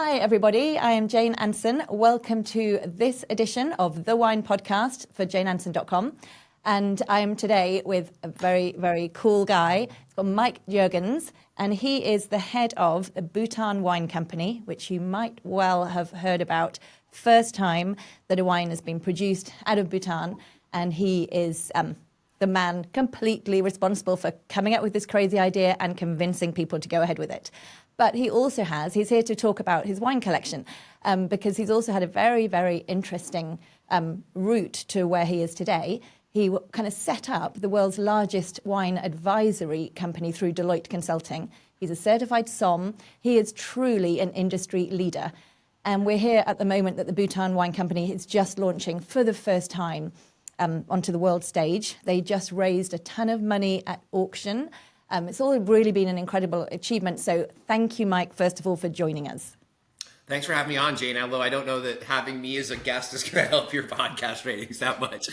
Hi, everybody. I am Jane Anson. Welcome to this edition of The Wine Podcast for janeanson.com. And I'm today with a very, very cool guy. It's called Mike Juergens, and he is the head of the Bhutan Wine Company, which you might well have heard about. First time that a wine has been produced out of Bhutan, and he is the man completely responsible for coming up with this crazy idea and convincing people to go ahead with it. But he's here to talk about his wine collection because he's also had a very, very interesting route to where he is today. He kind of set up the world's largest wine advisory company through Deloitte Consulting. He's a certified somm. He is truly an industry leader. And we're here at the moment that the Bhutan Wine Company is just launching for the first time onto the world stage. They just raised a ton of money at auction. It's all really been an incredible achievement. So thank you, Mike, first of all, for joining us. Thanks for having me on, Jane, although I don't know that having me as a guest is going to help your podcast ratings that much.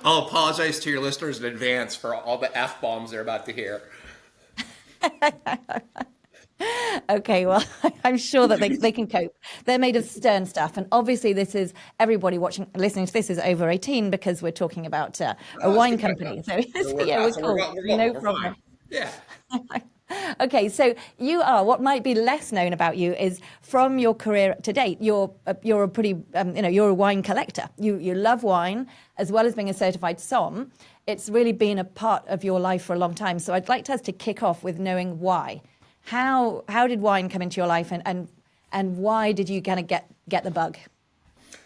I'll apologize to your listeners in advance for all the F-bombs they're about to hear. Okay, well, I'm sure that they can cope. They're made of stern stuff. And obviously everybody listening to this is over 18 because we're talking about a wine company. So we're cool. No problem. Fine. Yeah. Okay, so what might be less known about you is from your career to date, you're a pretty, you're a wine collector. You love wine as well as being a certified somm. It's really been a part of your life for a long time. So I'd like us to kick off with knowing why. How did wine come into your life and why did you kind of get the bug?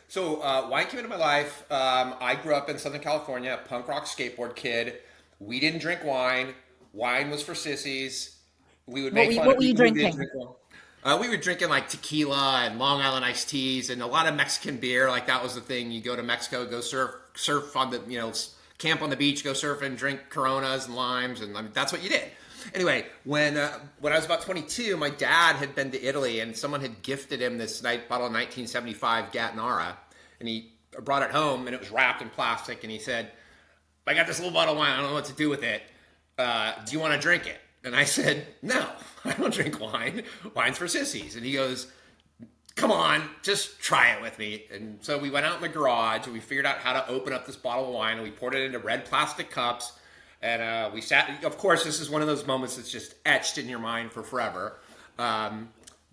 So wine came into my life. I grew up in Southern California, a punk rock skateboard kid. We didn't drink wine. Wine was for sissies. We would make fun what of were you people drinking? We were drinking like tequila and Long Island iced teas and a lot of Mexican beer. Like that was the thing. You go to Mexico, go surf on the, camp on the beach, go surfing, drink Coronas and limes. And that's what you did. Anyway, when I was about 22, my dad had been to Italy and someone had gifted him this bottle of 1975 Gattinara. And he brought it home and it was wrapped in plastic. And he said, I got this little bottle of wine. I don't know what to do with it. Do you want to drink it? And I said, no, I don't drink wine. Wine's for sissies. And he goes, come on, just try it with me. And so we went out in the garage and we figured out how to open up this bottle of wine and we poured it into red plastic cups. And we sat, of course, this is one of those moments that's just etched in your mind for forever.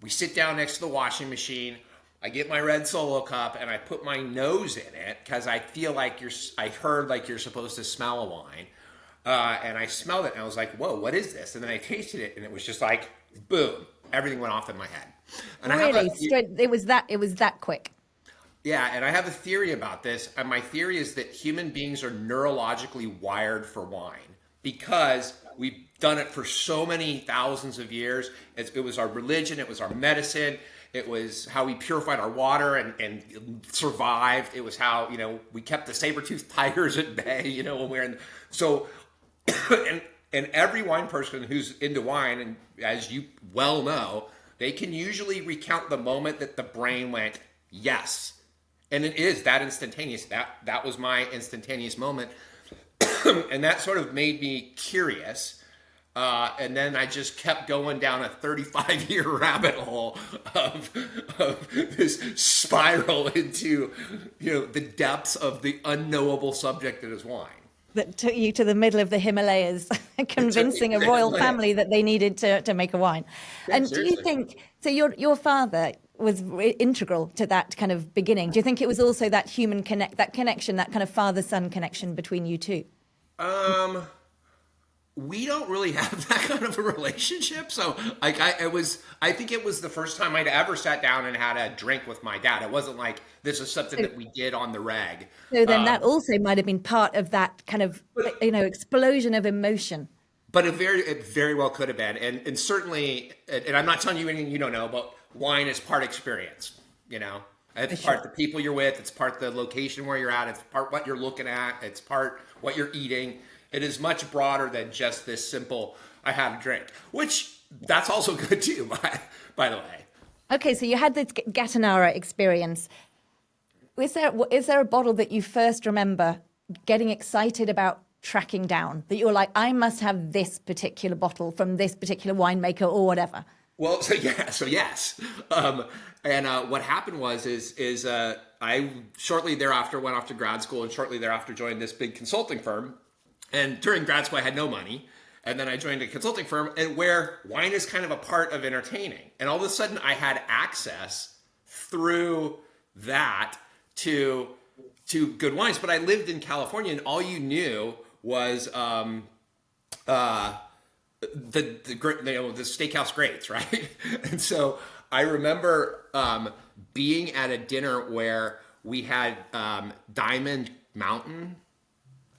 We sit down next to the washing machine. I get my red Solo cup and I put my nose in it because I feel like I heard like you're supposed to smell a wine. And I smelled it and I was like, whoa, what is this? And then I tasted it and it was just like, boom, everything went off in my head. And really? It was that quick. Yeah, and I have a theory about this. And my theory is that human beings are neurologically wired for wine because we've done it for so many thousands of years. It was our religion. It was our medicine. It was how we purified our water and survived. It was how, we kept the saber-toothed tigers at bay, when we were in. So, and every wine person who's into wine, and as you well know, they can usually recount the moment that the brain went, yes. And it is that instantaneous. That was my instantaneous moment. And that sort of made me curious. And then I just kept going down a 35-year rabbit hole of this spiral into, the depths of the unknowable subject that is wine. That took you to the middle of the Himalayas, convincing a royal family that they needed to make a wine. Yeah, and seriously. Do you think, so your father was integral to that kind of beginning. Do you think it was also that that connection, that kind of father-son connection between you two? We don't really have that kind of a relationship. So I think it was the first time I'd ever sat down and had a drink with my dad. It wasn't like this is something that we did on the reg. So then that also might have been part of that kind of, explosion of emotion. But it very well could have been. And certainly, and I'm not telling you anything you don't know, but wine is part experience, It's part the people you're with. It's part the location where you're at. It's part what you're looking at. It's part what you're eating. It is much broader than just this simple, I had a drink, which that's also good too, by the way. Okay, so you had this Gattinara experience. Is there a bottle that you first remember getting excited about tracking down, that you're like, I must have this particular bottle from this particular winemaker or whatever? Well, so yes. What happened was I shortly thereafter went off to grad school, and shortly thereafter joined this big consulting firm. And during grad school, I had no money. And then I joined a consulting firm, and where wine is kind of a part of entertaining. And all of a sudden, I had access through that to good wines. But I lived in California, and all you knew was the steakhouse greats, right? And so I remember being at a dinner where we had Diamond Mountain.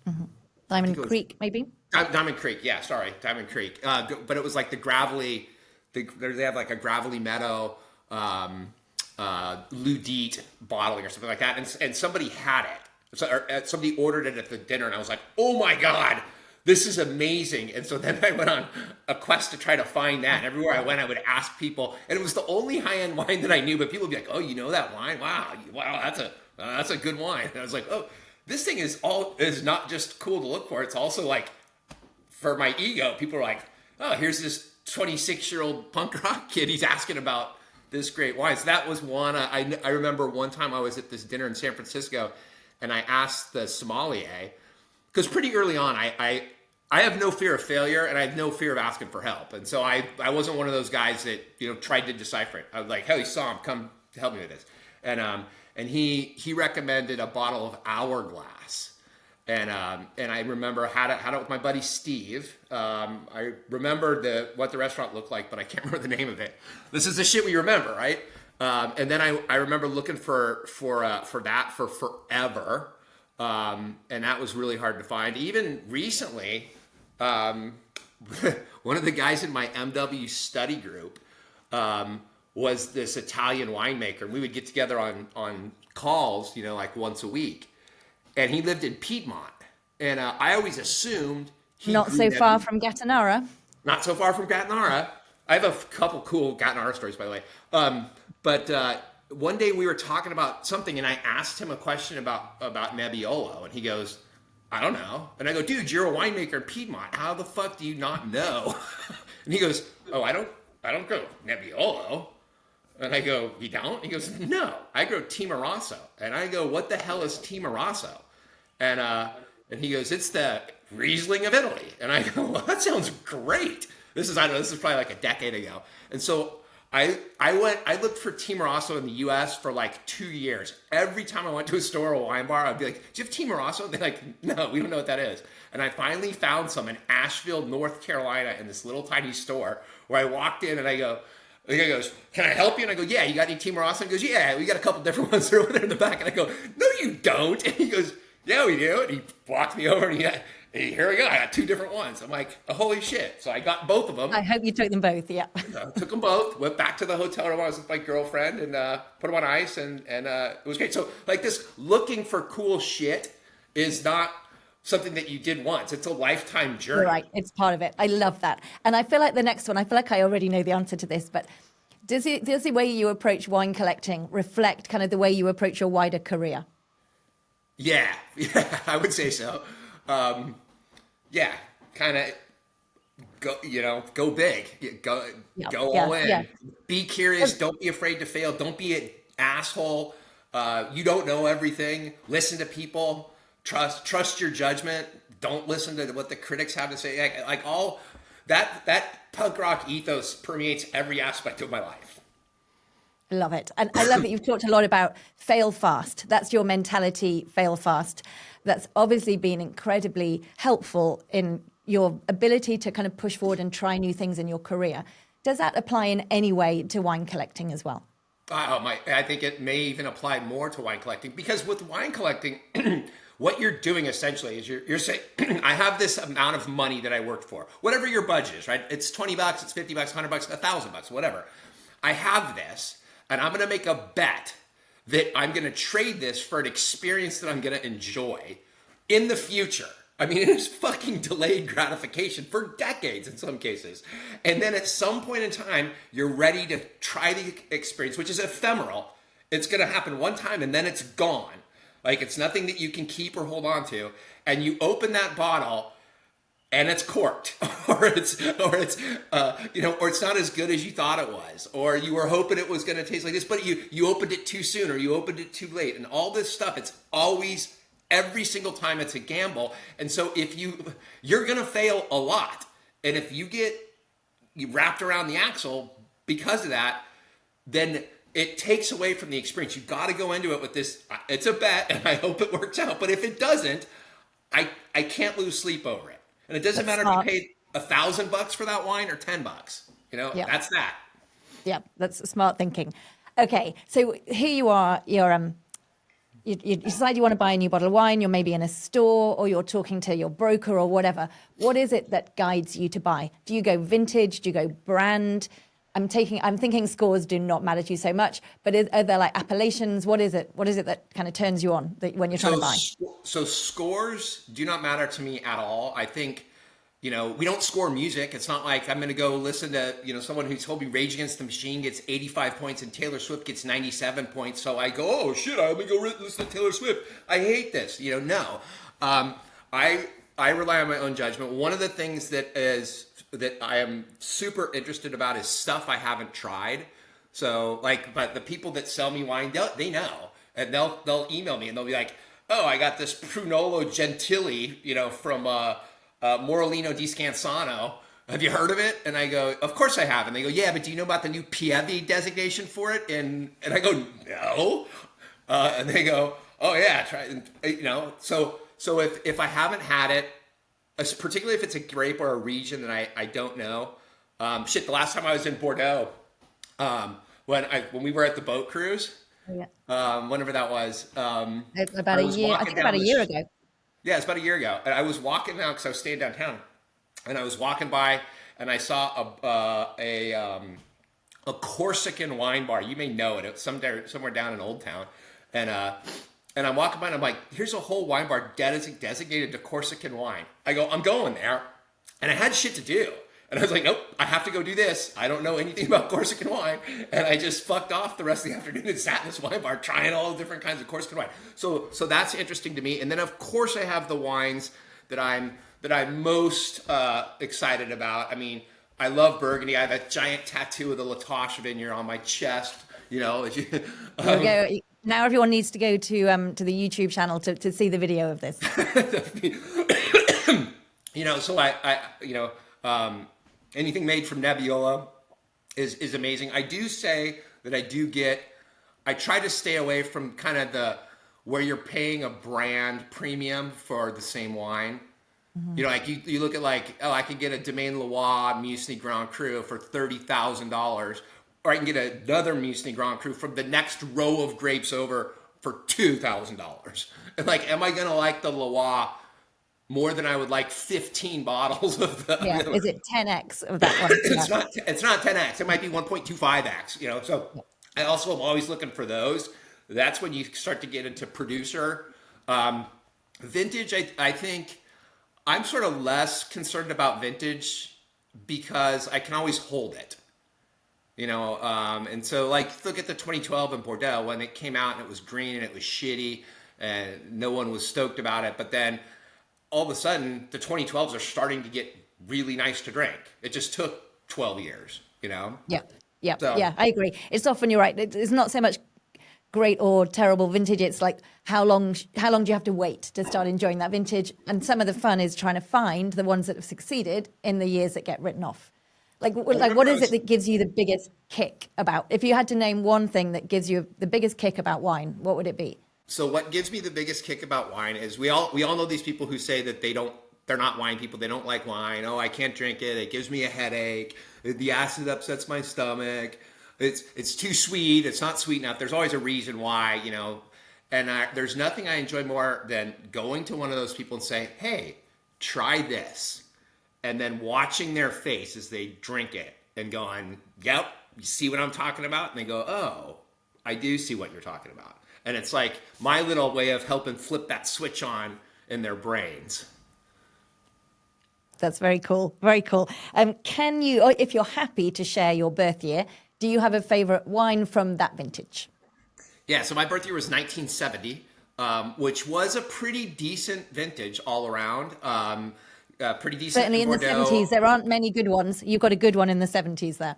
Mm-hmm. Diamond Creek, maybe? Diamond Creek, yeah, sorry, Diamond Creek. But it was like they have like a gravelly meadow, Ludite bottling or something like that. And somebody had it. Somebody ordered it at the dinner, and I was like, oh my God, this is amazing. And so then I went on a quest to try to find that. And everywhere I went, I would ask people, and it was the only high-end wine that I knew, but people would be like, oh, you know that wine? Wow, that's a good wine. And I was like, oh, this thing is not just cool to look for, it's also like, for my ego, people are like, oh, here's this 26-year-old punk rock kid, he's asking about this great wine. So that was one. I remember one time I was at this dinner in San Francisco, and I asked the sommelier, because pretty early on, I have no fear of failure, and I have no fear of asking for help. And so I wasn't one of those guys that, tried to decipher it. I was like, hey, Sam, come help me with this. And he recommended a bottle of Hourglass. And I remember had it with my buddy Steve. I remember what the restaurant looked like, but I can't remember the name of it. This is the shit we remember, right? And then I remember looking for that for forever. And that was really hard to find. Even recently, one of the guys in my MW study group was this Italian winemaker. And we would get together on calls, like once a week. And he lived in Piedmont. And I always assumed not so far from Gattinara. Not so far from Gattinara. I have a couple cool Gattinara stories, by the way. But one day we were talking about something, and I asked him a question about Nebbiolo, and he goes, I don't know. And I go, dude, you're a winemaker in Piedmont. How the fuck do you not know? And he goes, oh, I don't grow Nebbiolo. And I go, you don't? He goes, no, I grow Timorasso. And I go, what the hell is Timorasso? And he goes, it's the Riesling of Italy. And I go, well, that sounds great. This is probably like a decade ago. And so I looked for Timorasso in the US for like 2 years. Every time I went to a store or a wine bar, I'd be like, do you have Timorasso? And they're like, no, we don't know what that is. And I finally found some in Asheville, North Carolina, in this little tiny store where I walked in, and the guy goes, can I help you? And I go, yeah, you got any Timorasso? And he goes, yeah, we got a couple different ones. They're over there in the back. And I go, no, you don't. And he goes, yeah, we do. And he walked me over, and here we go. I got 2 different ones. I'm like, oh, holy shit. So I got both of them. I hope you took them both, yeah. Took them both, went back to the hotel room. I was with my girlfriend, and put them on ice, and it was great. So like this looking for cool shit is not something that you did once. It's a lifetime journey. You're right. It's part of it. I love that. And I feel like the next one, I feel like I already know the answer to this, but does the way you approach wine collecting reflect kind of the way you approach your wider career? Yeah, I would say so. Yeah, kind of go big, go all in. Yeah. Be curious. Don't be afraid to fail. Don't be an asshole. You don't know everything. Listen to people. Trust your judgment. Don't listen to what the critics have to say. Like all that punk rock ethos permeates every aspect of my life. I love it. And I love that you've talked a lot about fail fast. That's your mentality, fail fast. That's obviously been incredibly helpful in your ability to kind of push forward and try new things in your career. Does that apply in any way to wine collecting as well? I think it may even apply more to wine collecting, because with wine collecting, what you're doing essentially is you're saying, I have this amount of money that I worked for, whatever your budget is, right? It's $20, it's $50, $100, $1,000, whatever. I have this, and I'm going to make a bet that I'm going to trade this for an experience that I'm going to enjoy in the future. I mean, it is fucking delayed gratification for decades in some cases. And then at some point in time, you're ready to try the experience, which is ephemeral. It's going to happen one time and then it's gone. Like, it's nothing that you can keep or hold on to. And you open that bottle and it's corked, or it's or it's not as good as you thought it was, or you were hoping it was going to taste like this, but you opened it too soon, or you opened it too late, and all this stuff. It's always, every single time, it's a gamble, and so if you're going to fail a lot, and if you get wrapped around the axle because of that, then it takes away from the experience. You've got to go into it with this. It's a bet, and I hope it works out. But if it doesn't, I can't lose sleep over it. And it doesn't matter if you paid $1,000 for that wine or $10. That's that. Yeah, that's smart thinking. Okay, so here you are. You decide you want to buy a new bottle of wine. You're maybe in a store, or you're talking to your broker or whatever. What is it that guides you to buy? Do you go vintage? Do you go brand? I'm thinking scores do not matter to you so much, but are there like appellations? What is it? What is it that kind of turns you on when you're trying to buy? So scores do not matter to me at all. I think, we don't score music. It's not like I'm going to go listen to, someone who told me Rage Against the Machine gets 85 points and Taylor Swift gets 97 points. So I go, oh shit, I'm going to go listen to Taylor Swift. I hate this. No. I rely on my own judgment. One of the things that I am super interested about is stuff I haven't tried. So but the people that sell me wine, they know, and they'll email me and they'll be like, oh, I got this Prunello Gentili, from Morellino di Scansano. Have you heard of it? And I go, of course I have. And they go, yeah, but do you know about the new Pieve designation for it? And I go, no. And they go, oh yeah, try. So if I haven't had it, particularly if it's a grape or a region that I don't know. The last time I was in Bordeaux, when we were at the boat cruise, whenever that was. About a year, I think about a year ago. Yeah, it's about a year ago. And I was walking down, because I was staying downtown, and I was walking by, and I saw a Corsican wine bar. You may know it. It was somewhere down in Old Town. And I'm walking by and I'm like, here's a whole wine bar designated to Corsican wine. I go, I'm going there. And I had shit to do. And I was like, nope, I have to go do this. I don't know anything about Corsican wine. And I just fucked off the rest of the afternoon and sat in this wine bar trying all the different kinds of Corsican wine. So that's interesting to me. And then of course I have the wines that I'm most excited about. I mean, I love Burgundy. I have a giant tattoo of the La Tâche vineyard on my chest. Now everyone needs to go to the YouTube channel to see the video of this. So I anything made from Nebbiolo is amazing. I do say that I try to stay away from kind of where you're paying a brand premium for the same wine. Mm-hmm. You look at I can get a Domaine Leroy Musny Grand Cru for $30,000. Or I can get another Musny Grand Cru from the next row of grapes over for $2,000. And am I going to like the Leroy more than I would like 15 bottles of the? Yeah, is it 10x of that one? It's not 10x. It might be 1.25x. So I also am always looking for those. That's when you start to get into producer. Vintage, I think I'm sort of less concerned about vintage because I can always hold it. And so look at the 2012 in Bordeaux when it came out and it was green and it was shitty and no one was stoked about it. But then all of a sudden the 2012s are starting to get really nice to drink. It just took 12 years, Yeah. So, yeah, I agree. It's often, you're right. It's not so much great or terrible vintage. It's how long do you have to wait to start enjoying that vintage? And some of the fun is trying to find the ones that have succeeded in the years that get written off. What is it that gives you the biggest kick about? If you had to name one thing that gives you the biggest kick about wine, what would it be? So what gives me the biggest kick about wine is we all know these people who say that they're not wine people. They don't like wine. Oh, I can't drink it. It gives me a headache. The acid upsets my stomach. It's too sweet. It's not sweet enough. There's always a reason why, And there's nothing I enjoy more than going to one of those people and say, hey, try this. And then watching their face as they drink it and going, yep, you see what I'm talking about? And they go, oh, I do see what you're talking about. And it's like my little way of helping flip that switch on in their brains. That's very cool. Very cool. Can you, or if you're happy to share your birth year, do you have a favorite wine from that vintage? Yeah, so my birth year was 1970, which was a pretty decent vintage all around. pretty decent Certainly in the Bordeaux. 70s, there aren't many good ones. You've got a good one in the 70s there.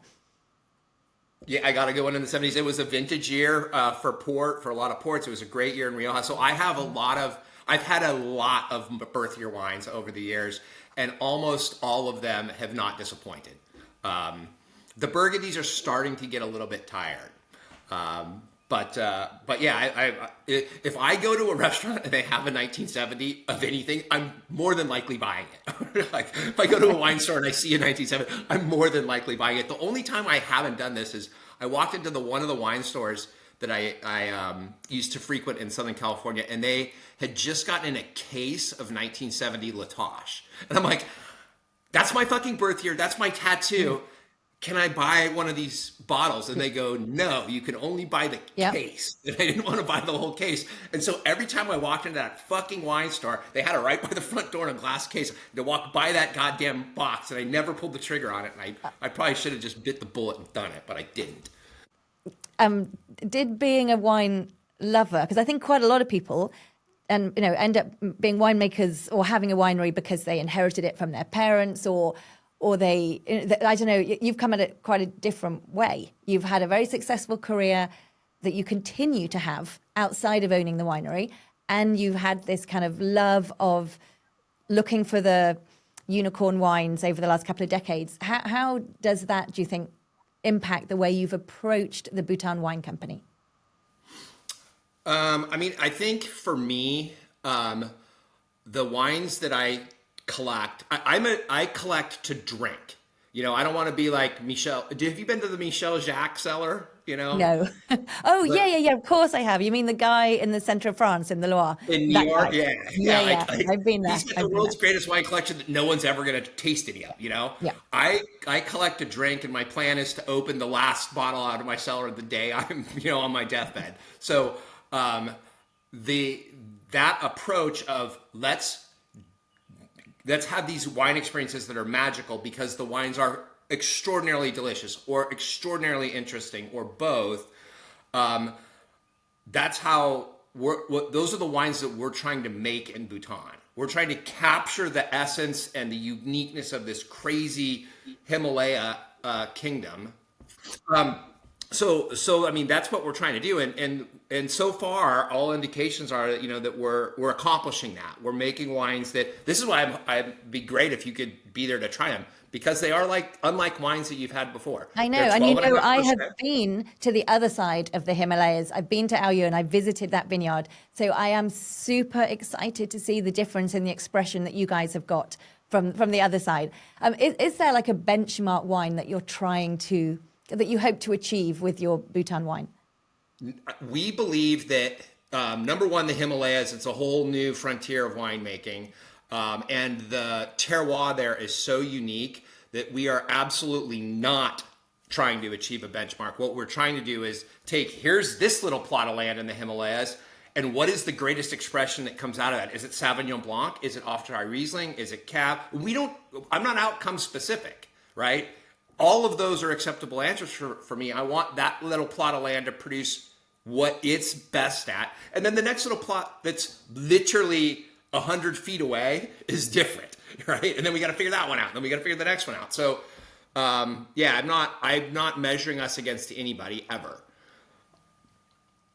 Yeah, I got a good one in the 70s. It was a vintage year for port, for a lot of ports. It was a great year in Rioja. So I've had a lot of birth year wines over the years, and almost all of them have not disappointed. The Burgundies are starting to get a little bit tired. But yeah, if I go to a restaurant and they have a 1970 of anything, I'm more than likely buying it. Like if I go to a wine store and I see a 1970, I'm more than likely buying it. The only time I haven't done this is I walked into one of the wine stores that I used to frequent in Southern California, and they had just gotten in a case of 1970 Latoche, and I'm like, that's my fucking birth year, that's my tattoo. Can I buy one of these bottles? And they go, no, you can only buy the case. And I didn't want to buy the whole case. And so every time I walked into that fucking wine store, they had it right by the front door in a glass case to walk by that goddamn box. And I never pulled the trigger on it. And I probably should have just bit the bullet and done it, but I didn't. Did being a wine lover, because I think quite a lot of people end up being winemakers or having a winery because they inherited it from their parents or they, I don't know, you've come at it quite a different way. You've had a very successful career that you continue to have outside of owning the winery. And you've had this kind of love of looking for the unicorn wines over the last couple of decades. How does that, do you think, impact the way you've approached the Bhutan Wine Company? I think for me, the wines that I collect, I collect to drink. I don't want to be like Michel. Have you been to the Michel Jacques cellar? No. Yeah. Of course I have. You mean the guy in the center of France in the Loire? In New York, yeah. I've been there. He's got the world's greatest wine collection that no one's ever going to taste any of. Yeah. I collect a drink, and my plan is to open the last bottle out of my cellar the day I'm on my deathbed. So that approach of let's have these wine experiences that are magical because the wines are extraordinarily delicious or extraordinarily interesting or both. That's how those are the wines that we're trying to make in Bhutan. We're trying to capture the essence and the uniqueness of this crazy Himalaya kingdom. So that's what we're trying to do, and so far all indications are that we're accomplishing that. We're making wines that this is why I'd be great if you could be there to try them, because they are unlike wines that you've had before. I know, and I have been to the other side of the Himalayas. I've been to Ao, and I visited that vineyard. So I am super excited to see the difference in the expression that you guys have got from the other side. Is there like a benchmark wine that that you hope to achieve with your Bhutan wine? We believe that, number one, the Himalayas, it's a whole new frontier of winemaking. And the terroir there is so unique that we are absolutely not trying to achieve a benchmark. What we're trying to do is here's this little plot of land in the Himalayas, and what is the greatest expression that comes out of that? Is it Sauvignon Blanc? Is it Off-Dry Riesling? Is it Cab? I'm not outcome specific, right? All of those are acceptable answers for me. I want that little plot of land to produce what it's best at. And then the next little plot that's literally 100 feet away is different, right? And then we got to figure that one out. Then we got to figure the next one out. So, I'm not measuring us against anybody ever.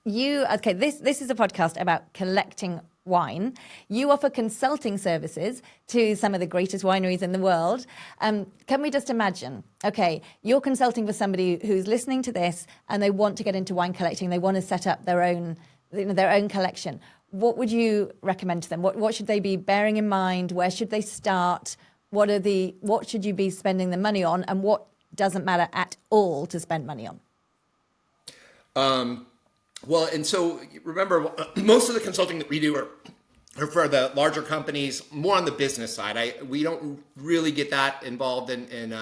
This is a podcast about collecting wine. You offer consulting services to some of the greatest wineries in the world. Can we just imagine, you're consulting for somebody who's listening to this and they want to get into wine collecting. They want to set up their own collection. What would you recommend to them? What should they be bearing in mind? Where should they start? What should you be spending the money on? And what doesn't matter at all to spend money on? Well, and so remember, most of the consulting that we do are for the larger companies, more on the business side. We don't really get that involved in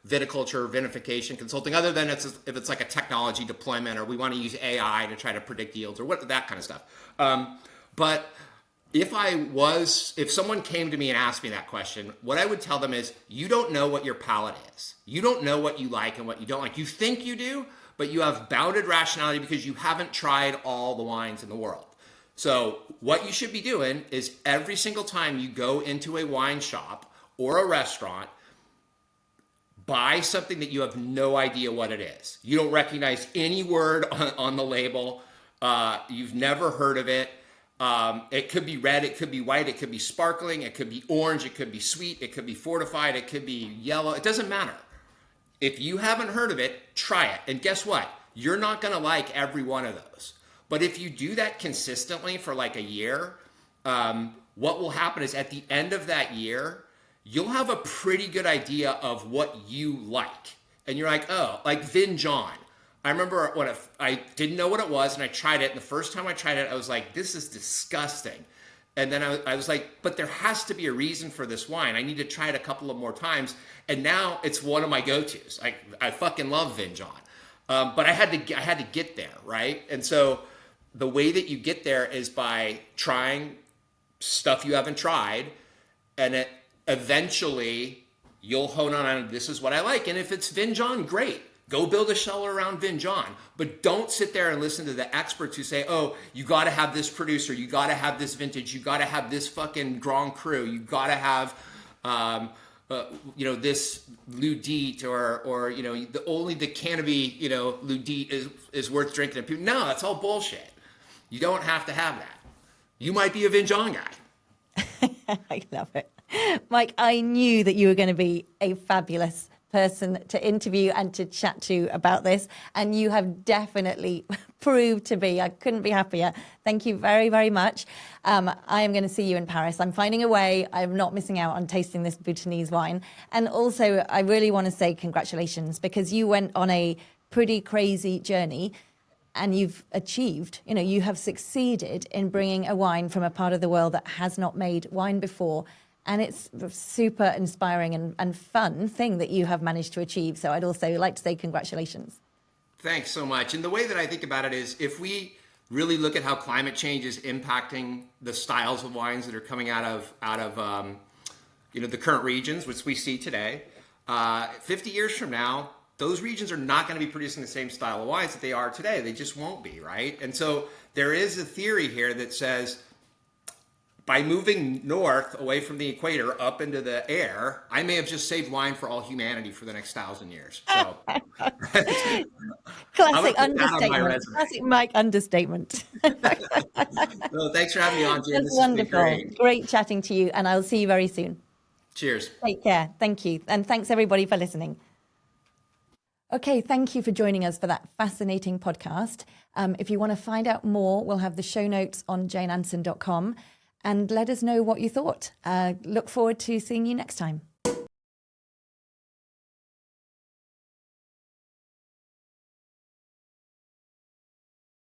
viticulture or vinification consulting, other than if it's like a technology deployment or we want to use AI to try to predict yields or that kind of stuff. But if someone came to me and asked me that question, what I would tell them is, you don't know what your palate is. You don't know what you like and what you don't like. You think you do, but you have bounded rationality because you haven't tried all the wines in the world. So what you should be doing is every single time you go into a wine shop or a restaurant, buy something that you have no idea what it is. You don't recognize any word on the label. You've never heard of it. It could be red, it could be white, it could be sparkling, it could be orange, it could be sweet, it could be fortified, it could be yellow. It doesn't matter. If you haven't heard of it, try it. And guess what? You're not going to like every one of those. But if you do that consistently for like a year, what will happen is at the end of that year, you'll have a pretty good idea of what you like. And you're like, oh, like Vin John. I remember when I didn't know what it was and I tried it. And the first time I tried it, I was like, this is disgusting. And then I was like, but there has to be a reason for this wine. I need to try it a couple of more times. And now it's one of my go-tos. I fucking love Vin John. But I had to get there, right? And so the way that you get there is by trying stuff you haven't tried, and eventually you'll hone on this is what I like. And if it's Vin John, great. Go build a cellar around Vin John. But don't sit there and listen to the experts who say, oh, you got to have this producer, you got to have this vintage, you got to have this fucking Grand Cru, you got to have this Ludite or only the Canopy, Ludite is worth drinking. No, that's all bullshit. You don't have to have that. You might be a Vin John guy. I love it. Mike, I knew that you were going to be a fabulous person to interview and to chat to about this, and you have definitely proved to be. I couldn't be happier. Thank you very, very much. I am going to see you in Paris. I'm finding a way. I'm not missing out on tasting this Bhutanese wine. And also, I really want to say congratulations, because you went on a pretty crazy journey and you've achieved, you have succeeded in bringing a wine from a part of the world that has not made wine before. And it's a super inspiring and fun thing that you have managed to achieve. So I'd also like to say congratulations. Thanks so much. And the way that I think about it is, if we really look at how climate change is impacting the styles of wines that are coming out of the current regions, which we see today, 50 years from now, those regions are not going to be producing the same style of wines that they are today. They just won't be, right? And so there is a theory here that says, by moving north away from the equator up into the air, I may have just saved wine for all humanity for the next 1,000 years. So, classic understatement. Classic Mike understatement. No, thanks for having me on, Jim. This is wonderful. Great chatting to you, and I'll see you very soon. Cheers. Take care. Thank you. And thanks everybody for listening. Okay, thank you for joining us for that fascinating podcast. If you want to find out more, we'll have the show notes on janeanson.com. And let us know what you thought. Look forward to seeing you next time.